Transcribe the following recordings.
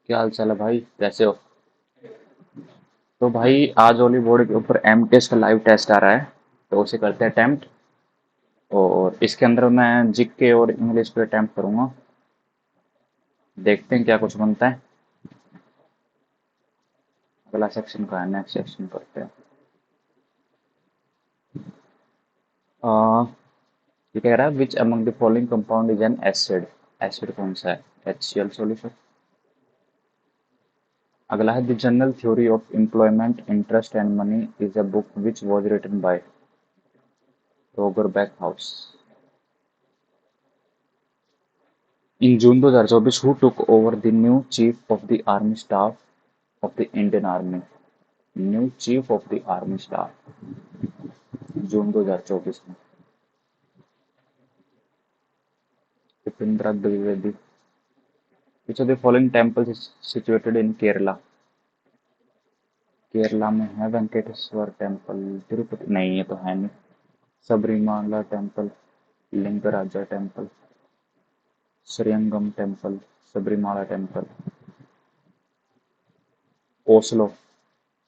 क्या हाल चाल है भाई, कैसे हो? तो भाई आज ओली बोर्ड के ऊपर एम टेस्ट का लाइव टेस्ट आ रहा है। तो उसे करते हैं अटेम्प्ट। और इसके अंदर मैं जीके और इंग्लिश पे अटेम्प्ट करूंगा। देखते हैं क्या कुछ बनता है। अगला सेक्शन का है, नेक्स्ट सेक्शन करते हैं। आ, ये कह रहा है which among the following compound is an acid. Acid कौन सा है? HCl solution. अगला है the general theory of employment interest and money is a book which was written by Roger Backhouse. In June 2024, who took over the new Chief of the Army Staff of the Indian Army? New Chief of the Army Staff, जून 2024 में। Upendra Dwivedi. Which of the following temples is situated in Kerala? Kerala में है Venkateshwara temple. Tirupati नहीं, ये तो है नहीं। Sabarimala temple, Lingaraja temple, Srirangam temple, Sabarimala temple. Oslo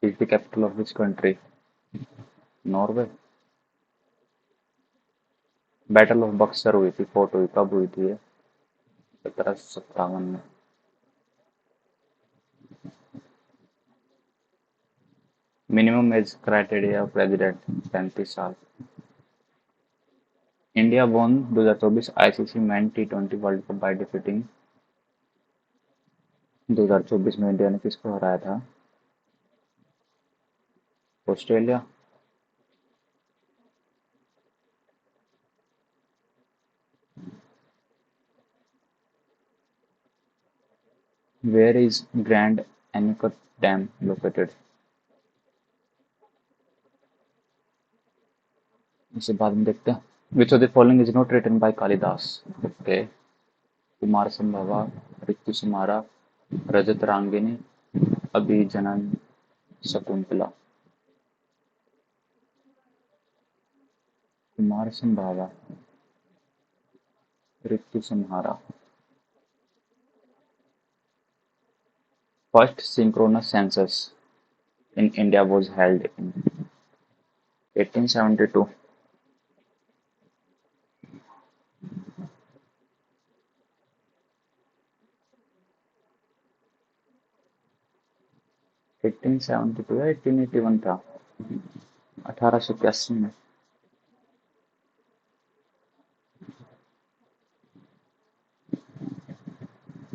is the capital of which country? Norway. Battle of Buxar हुई थी, फोर्ट हुई, कब हुई थी ये? 1757 में। मिनिमम एज क्राइटेरिया प्रेसिडेंट 35 साल। India won 2024 ICC men T20 world cup by defeating. 2024 में इंडिया ने किसको हराया था? Australia. Where is grand anicut dam located? इसे बाद में देखते हैं। Which of the following is not written by Kalidasa? Okay. Kumara Sambhava, Ritu Samhara, Rajat रांगिनी, अभिजनन Shakuntala. Kumar Sambhava, Ritu संहारा। First synchronous census in India was held in 1872. 1872 या 1881 था? 1881 में।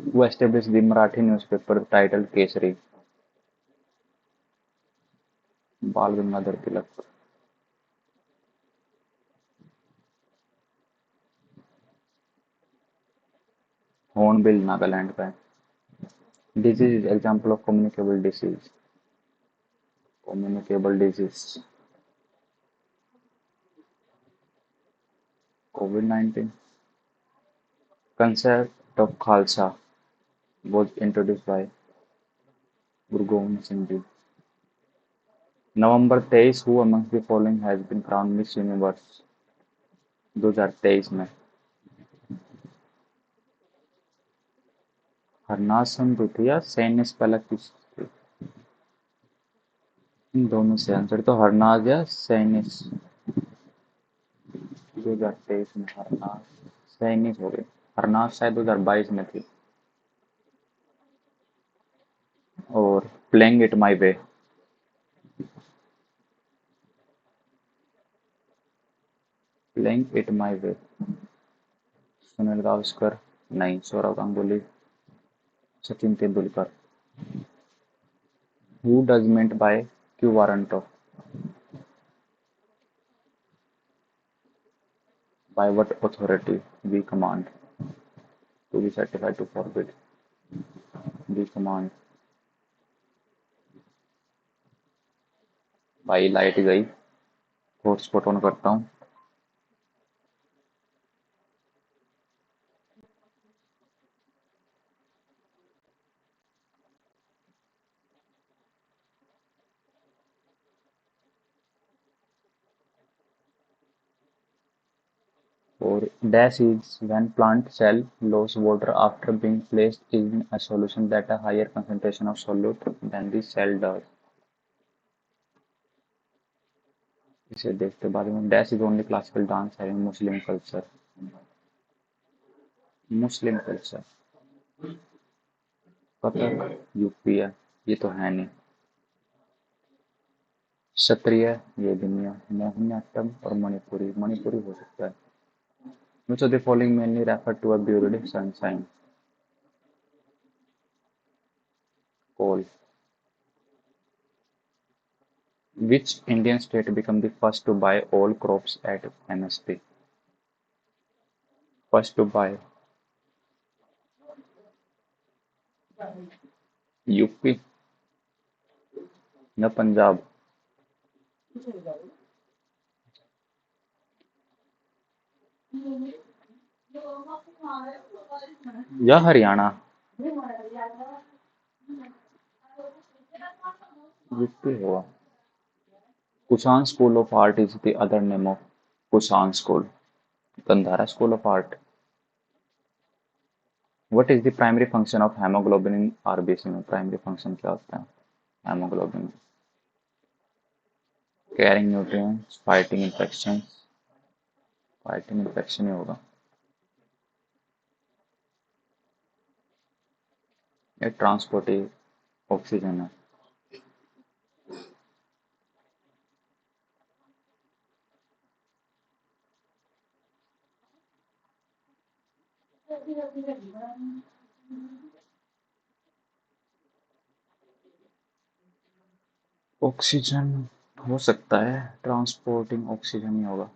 Who established the Marathi newspaper titled Kesari? बाल Gangadhar Tilak. Hornbill Nagaland का है। Disease is example of communicable disease. Communicable disease. COVID-19. Concept of Khalsa was introduced by Guru Gobind Singh Ji. November 23 who amongst the following has been crowned Miss Universe 2023 में? हरनाज संधू थी या सैनिस पलक की थी? इन दोनों से आंसर तो हरनाज या सैनिस। 2023 में हरनाज, सैनिस हो गई। हरनाज शायद 2022 में थी। और playing it my way. Playing it my way, Sunil Gavaskar नहीं, Sourav Ganguly, Sachin Tendulkar. Who does meant by quo warrant of? By what authority we command to be certified to forbid? We command. भाई लाइट गई, हॉटस्पॉट ऑन करता हूँ। और dash is when plant cell lose water after being placed in a solution that a higher concentration of solute than the cell does. इसे देखते बाद में dash is only classical dance having Muslim culture. Muslim culture Kathak UP है, ये तो है नहीं। क्षत्रिय ये भी नहीं है। मोहिनीअट्टम और मणिपुरी, मणिपुरी हो सकता है। Which of the following mainly refer to a buried sun sign? Coal. Which Indian state became the first to buy all crops at MSP? First to buy UP या पंजाब? या हरियाणा? यूपी हुआ। Kushan School of Art is the other name of Kushan School. Gandhara School of Art. What is the primary function of hemoglobin in RBC में? Primary function क्या होता है hemoglobin? Carrying nutrients, fighting infections. Fighting infection ही होगा। ये ट्रांसपोर्टिव oxygen है। Oxygen हो सकता है, ट्रांसपोर्टिंग ऑक्सीजन ही होगा।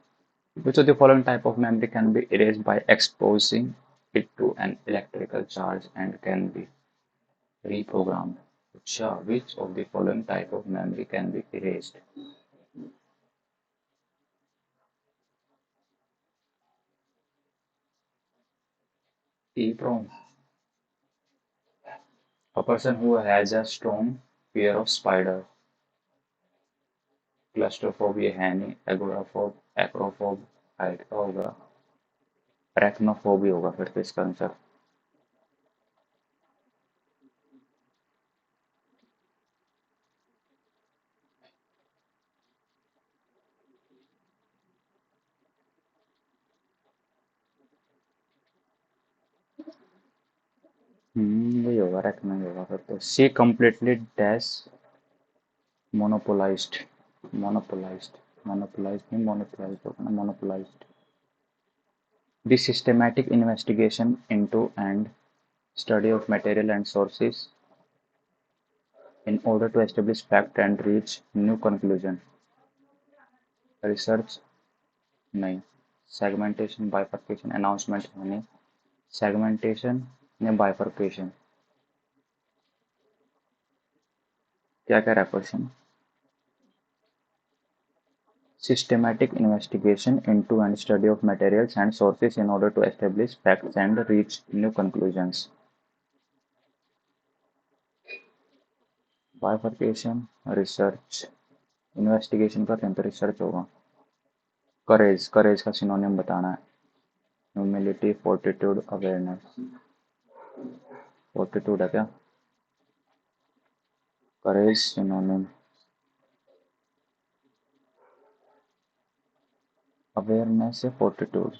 Which of the following type of memory can be erased by exposing it to an electrical charge and can be reprogrammed? अच्छा, which of the following type of memory can be erased? EEPROM. A person who has a strong fear of spider. Claustrophobia है नहीं, एगोराफोब, एक्रोफोब, height का होगा, अरेक्नोफोबिया होगा फिर तो इसका answer. वही होगा, अरेक्नो ही होगा फिर तो। See completely dash monopolised, monopolised, monopolised नहीं मोनोपोलाइज्ड होगा ना, monopolised. The systematic investigation into and study of material and sources in order to establish fact and reach new conclusion. Research नहीं, segmentation, bifurcation, announcement नहीं, segmentation या bifurcation, क्या कह रहा है question? Systematic investigation into and study of materials and sources in order to establish facts and reach new conclusions. Bifurcation, research, investigation करते हैं तो research होगा। Courage, courage का synonym बताना है। Humility, fortitude, awareness. Fortitude है क्या? Courage synonym. Awareness से fortitude.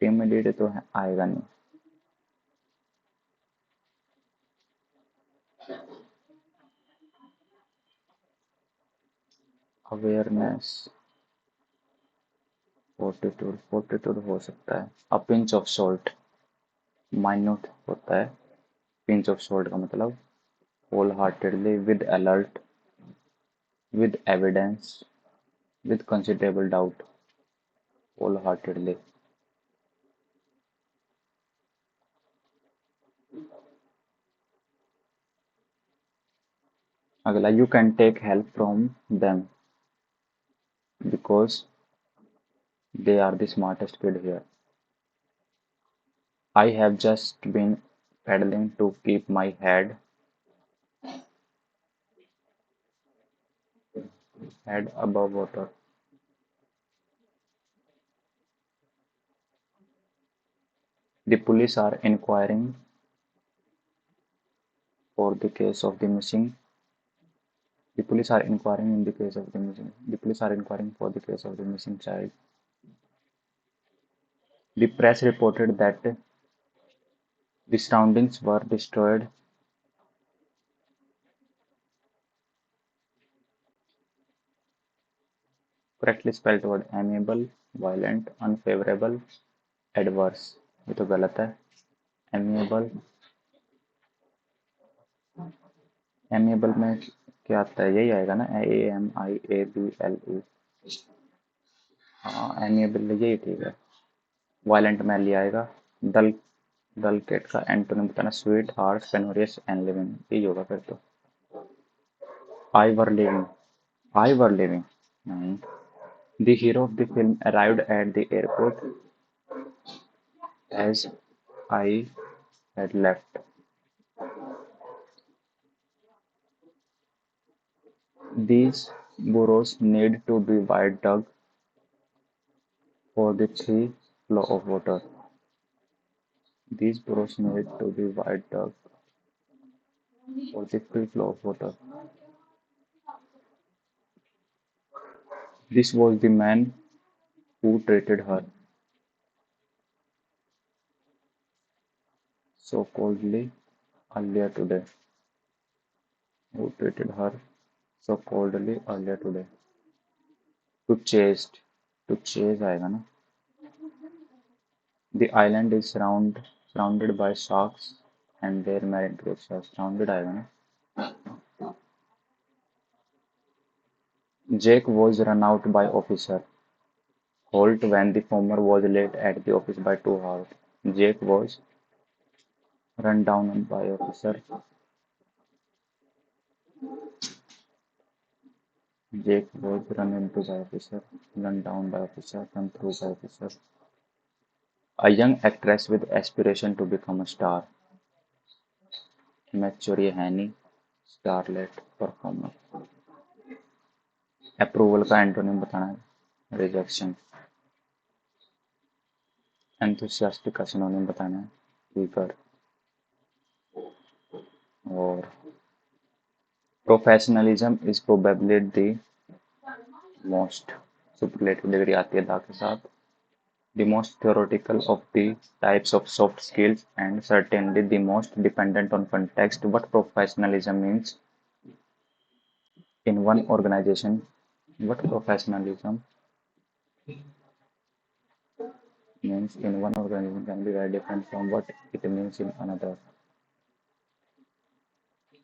Timidity तो आएगा नहीं। Awareness, fortitude, fortitude हो सकता है। A pinch of salt, minute होता है। Pinch of salt का मतलब wholeheartedly, with alert, with evidence, with considerable doubt, wholeheartedly. अगला, you can take help from them because they are the smartest kid here. I have just been pedaling to keep my head head above water. The police are inquiring for the case of the missing. The police are inquiring in the case of the missing. The police are inquiring for the case of the missing child. The press reported that the surroundings were destroyed. Correctly spelled word amiable, violent, unfavorable, adverse. ये तो गलत है. Amiable, amiable में क्या आता है? यही आएगा ना, AMIABLE. हाँ, amiable यही ठीक है. वायलेंट में ले आएगा. डल, डल केट का एंटोनिम बताना. Sweet, harsh, penurious, and living. यही होगा फिर तो. I were living. I were living नहीं. The hero of the film arrived at the airport as I had left. These burrows need to be wide dug for the free flow of water. These burrows need to be wide dug for the free flow of water. This was the man who treated her so coldly earlier today. Who treated her so coldly earlier today. To chased. To chase आएगा ना. The island is surrounded by sharks and their marine creatures. Surrounded आएगा ना. Jake was run out by Officer Holt when the former was late at the office by 2 hours. Jake was run down by Officer. Jake was run into by Officer. Run down by Officer. Run through by Officer. A young actress with aspiration to become a star. Immature ये है नहीं. Starlet performer. Approval का antonym बताना है. Rejection. Enthusiastic का synonym बताना है. Eager. और professionalism is probably the most. Superlative degree आती है दा के साथ. The most theoretical of the types of soft skills and certainly the most dependent on context. What professionalism means in one organization. What professionalism means in one organization can be very different from what it means in another.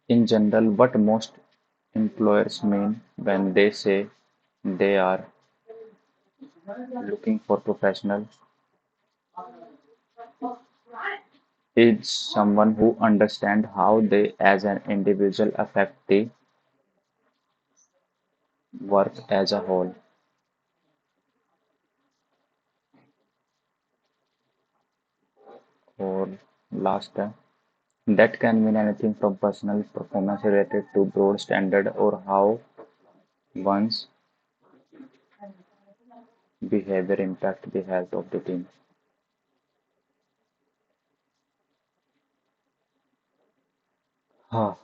In general, what most employers mean when they say they are looking for professional is someone who understands how they as an individual affect the work as a whole. और last है. That can mean anything from personal performance related to broad standard or how one's behavior impact the health of the team. हाँ,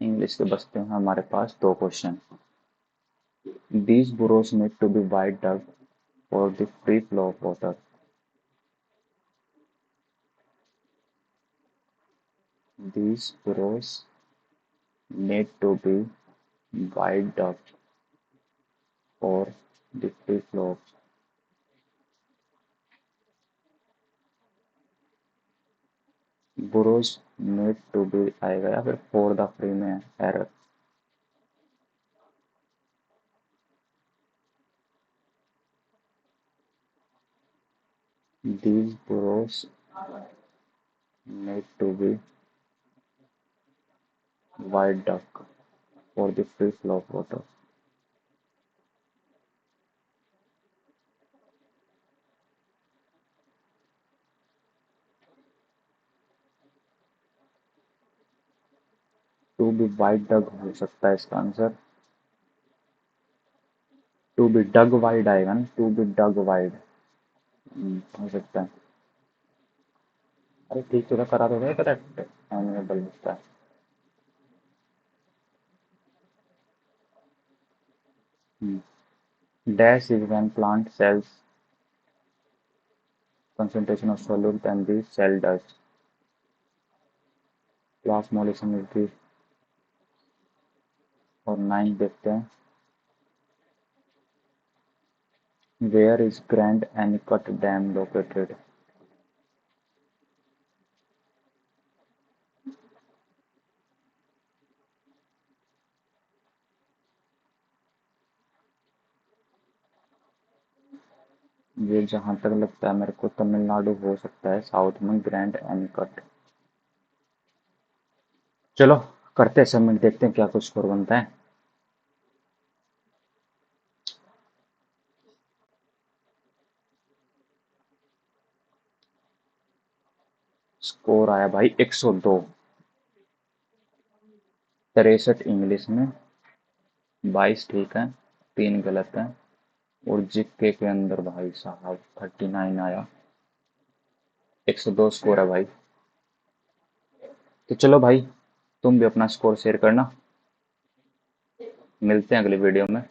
English के बचते हैं हमारे पास 2 question. These burrows need to be wide dug for the free flow of water. These burrows need to be wide dug for the free flow of. Burrows need to be आएगा या फिर for the free में error. These burrows need to be wide dug for the free flow of water. To be wide dug हो सकता है इसका answer. To be dug wide आएगा ना, टू बी डग वाइड। हो सकता है। अरे ठीक तो करा, तो करेक्ट एनिमेबल होता है। Dash is when plant cells concentration of solute than the cell does. Plasmolation is the, और 9 देखते हैं। Where is Grand Anicut Dam located? ये जहां तक लगता है मेरे को तमिलनाडु हो सकता है, साउथ में ग्रैंड एनिकट। चलो करते हैं सबमिट, देखते हैं क्या कुछ स्कोर बनता है। स्कोर आया भाई 102। 63 इंग्लिश में, 22 ठीक है, 3 गलत है। और जीके के अंदर भाई साहब 39 आया। 102 स्कोर है भाई। तो चलो भाई, तुम भी अपना स्कोर शेयर करना। मिलते हैं अगली वीडियो में।